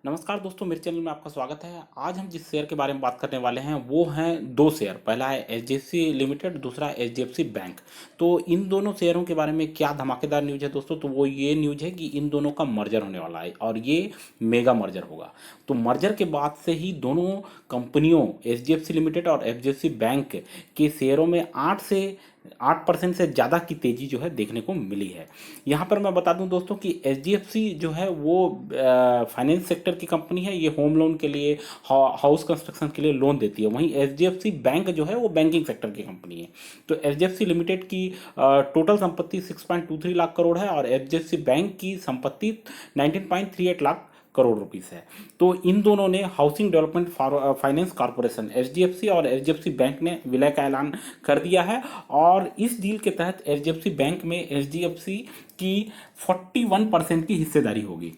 नमस्कार दोस्तों, मेरे चैनल में आपका स्वागत है। आज हम जिस शेयर के बारे में बात करने वाले हैं वो हैं दो शेयर। पहला है एचडीएफसी लिमिटेड, दूसरा है एचडीएफसी बैंक। तो इन दोनों शेयरों के बारे में क्या धमाकेदार न्यूज़ है दोस्तों, तो वो ये न्यूज़ है कि इन दोनों का मर्जर होने वाला है और ये मेगा मर्जर होगा। तो मर्जर के बाद से ही दोनों कंपनियों एचडीएफसी लिमिटेड और एचडीएफसी बैंक के शेयरों में 8% से ज़्यादा की तेज़ी जो है देखने को मिली है। यहाँ पर मैं बता दूं दोस्तों कि एचडीएफसी जो है वो फाइनेंस सेक्टर की कंपनी है। ये होम लोन के लिए, हाउस कंस्ट्रक्शन के लिए लोन देती है। वहीं एचडीएफसी बैंक जो है वो बैंकिंग सेक्टर की कंपनी है। तो एचडीएफसी लिमिटेड की टोटल संपत्ति 6.23 लाख करोड़ है और एचडीएफसी बैंक की संपत्ति 19.38 लाख करोड़ रुपीस है। तो इन दोनों ने housing development finance corporation HDFC और एचडीएफसी बैंक ने विलय का ऐलान कर दिया है। और इस डील के तहत एचडीएफसी बैंक में एचडीएफसी की 41% की हिस्सेदारी होगी।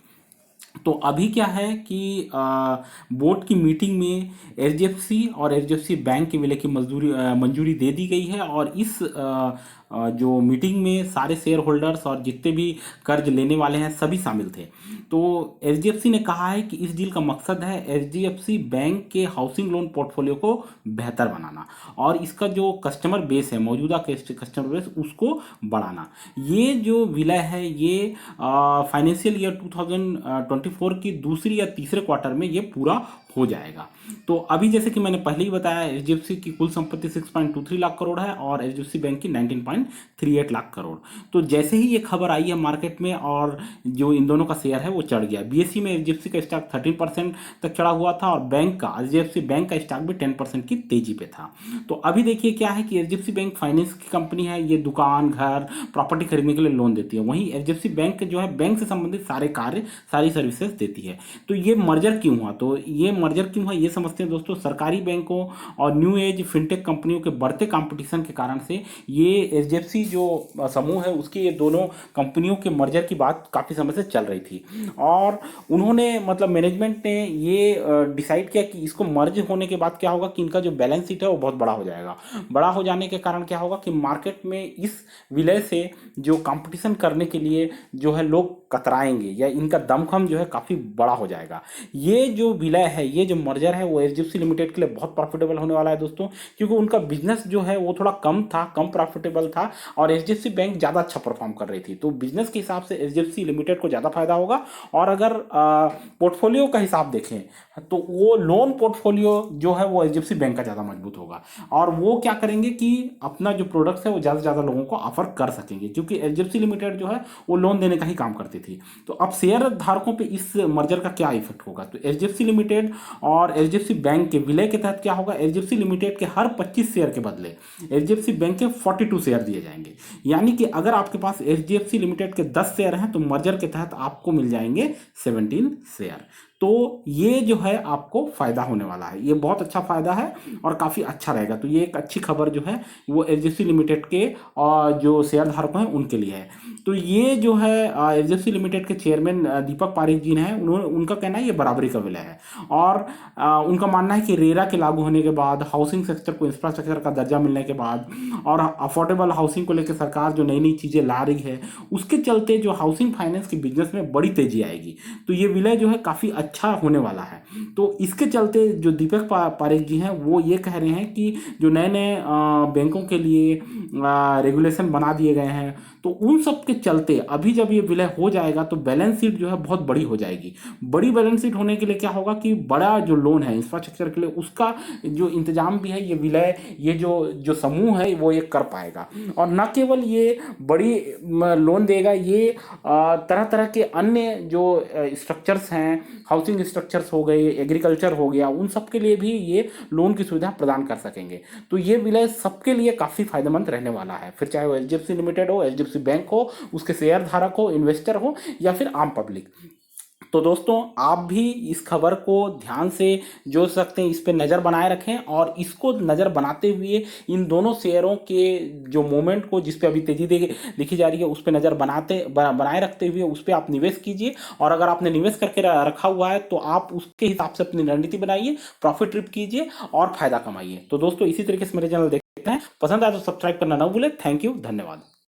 तो अभी क्या है कि बोर्ड की मीटिंग में एचडीएफसी और एचडीएफसी बैंक के विलय की मंजूरी दे दी गई है। और इस जो मीटिंग में सारे शेयर होल्डर्स और जितने भी कर्ज लेने वाले हैं सभी शामिल थे। तो एचडीएफसी ने कहा है कि इस डील का मकसद है एचडीएफसी बैंक के हाउसिंग लोन पोर्टफोलियो को बेहतर बनाना और इसका जो कस्टमर बेस है, मौजूदा कस्टमर बेस, उसको बढ़ाना। ये जो विलय है ये फाइनेंशियल ईयर 2024 की दूसरी या तीसरे क्वार्टर में ये पूरा हो जाएगा। तो अभी जैसे कि मैंने पहले ही बताया, एचडीएफसी की कुल संपत्ति 6.23 लाख करोड़ है और एचडीएफसी बैंक की 19.38 लाख करोड़। तो जैसे ही ये खबर आई है मार्केट में और जो इन दोनों का शेयर है वो चढ़ गया। बीएसई में एचडीएफसी का स्टॉक 13% तक चढ़ा हुआ था और बैंक का, एचडीएफसी बैंक का स्टॉक भी 10% की तेजी पे था। तो अभी देखिए क्या है कि एचडीएफसी बैंक फाइनेंस की कंपनी है। ये दुकान, घर, प्रॉपर्टी खरीदने के लिए लोन देती है। वहीं एचडीएफसी बैंक जो है बैंक से संबंधित सारे कार्य, सारी सर्विसेज देती है। तो ये मर्जर क्यों हुआ, तो ये मर्जर क्यों हुआ ये समझते हैं दोस्तों। सरकारी बैंकों और न्यू एज फिनटेक कंपनियों के बढ़ते कंपटीशन के कारण से ये एचडीएफसी जो समूह है उसकी ये दोनों कंपनियों के मर्जर की बात काफ़ी समय से चल रही थी। और उन्होंने मतलब मैनेजमेंट ने ये डिसाइड किया कि इसको मर्ज होने के बाद क्या होगा कि इनका जो बैलेंस शीट है वो बहुत बड़ा हो जाएगा। बड़ा हो जाने के कारण क्या होगा कि मार्केट में इस विलय से जो कंपटीशन करने के लिए जो है लोग कतराएंगे या इनका दमखम जो है काफ़ी बड़ा हो जाएगा। ये जो विलय है, ये जो मर्जर है वो एचडीएफसी लिमिटेड के लिए बहुत प्रॉफिटेबल होने वाला है दोस्तों, क्योंकि उनका बिजनेस जो है वो थोड़ा कम था, कम प्रॉफिटेबल था और एचडीएफसी बैंक ज़्यादा अच्छा परफॉर्म कर रही थी। तो बिजनेस के हिसाब से एचडीएफसी लिमिटेड को ज़्यादा फायदा होगा। और अगर पोर्टफोलियो का हिसाब देखें तो वो लोन पोर्टफोलियो जो है वो एचडीएफसी बैंक का ज़्यादा मजबूत होगा। और वो क्या करेंगे कि अपना जो प्रोडक्ट्स है वो ज़्यादा से ज़्यादा लोगों को ऑफर कर सकेंगे, क्योंकि एचडीएफसी लिमिटेड जो है वो लोन देने का ही काम करती थी। तो अब शेयर धारकों पे इस मर्जर का क्या इफेक्ट होगा, तो एचडीएफसी लिमिटेड और एचडीएफसी बैंक के विलय के तहत क्या होगा, एचडीएफसी लिमिटेड के हर 25 शेयर के बदले एचडीएफसी बैंक के 42 शेयर दिए जाएंगे। यानी कि अगर आपके पास एचडीएफसी लिमिटेड के 10 शेयर हैं तो मर्जर के तहत आपको मिल जाएंगे 17 शेयर। तो ये जो है आपको फायदा होने वाला है, ये बहुत अच्छा फायदा है और काफ़ी अच्छा रहेगा। तो ये एक अच्छी खबर जो है वो एचडीएफसी लिमिटेड के जो शेयर धारक हैं उनके लिए है। तो ये जो है एचडीएफसी लिमिटेड के चेयरमैन दीपक पारेख जी हैं, उनका कहना है ये बराबरी का विलय है। और उनका मानना है कि रेरा के लागू होने के बाद, हाउसिंग सेक्टर को इंफ्रास्ट्रक्चर का दर्जा मिलने के बाद और अफोर्डेबल हाउसिंग को लेकर सरकार जो नई नई चीज़ें ला रही है उसके चलते जो हाउसिंग फाइनेंस के बिजनेस में बड़ी तेजी आएगी। तो ये विलय जो है काफ़ी अच्छा होने वाला है। तो इसके चलते जो दीपक पारेख जी हैं वो ये कह रहे हैं कि जो नए नए बैंकों के लिए रेगुलेशन बना दिए गए हैं तो उन सब के चलते अभी जब ये विलय हो जाएगा तो बैलेंस शीट जो है बहुत बड़ी हो जाएगी। बड़ी बैलेंस शीट होने के लिए क्या होगा कि बड़ा जो लोन है इंफ्रास्ट्रक्चर के लिए उसका जो इंतजाम भी है ये विलय, ये जो समूह है वो ये कर पाएगा। और न केवल ये बड़ी लोन देगा, ये तरह तरह के अन्य जो स्ट्रक्चर्स हैं, हाउसिंग स्ट्रक्चर्स हो गए, एग्रीकल्चर हो गया, उन सब के लिए भी ये लोन की सुविधा प्रदान कर सकेंगे। तो ये विलय सबके लिए काफ़ी फायदेमंद रहने वाला है, फिर चाहे वो एचडीएफसी लिमिटेड हो, एचडीएफसी बैंक हो, उसके शेयर धारक हो, इन्वेस्टर हो या फिर आम पब्लिक। तो दोस्तों आप भी इस खबर को ध्यान से जो सकते हैं इस पे नज़र बनाए रखें और इसको नज़र बनाते हुए इन दोनों शेयरों के जो मोमेंट को, जिस पे अभी तेजी दिखी जा रही है, उस पे नज़र बनाए रखते हुए उस पे आप निवेश कीजिए। और अगर आपने निवेश करके रखा हुआ है तो आप उसके हिसाब से अपनी रणनीति बनाइए, प्रॉफिट ट्रिप कीजिए और फायदा कमाइए। तो दोस्तों इसी तरीके से मेरे चैनल देखते हैं, पसंद आए तो सब्सक्राइब करना ना भूलें। थैंक यू, धन्यवाद।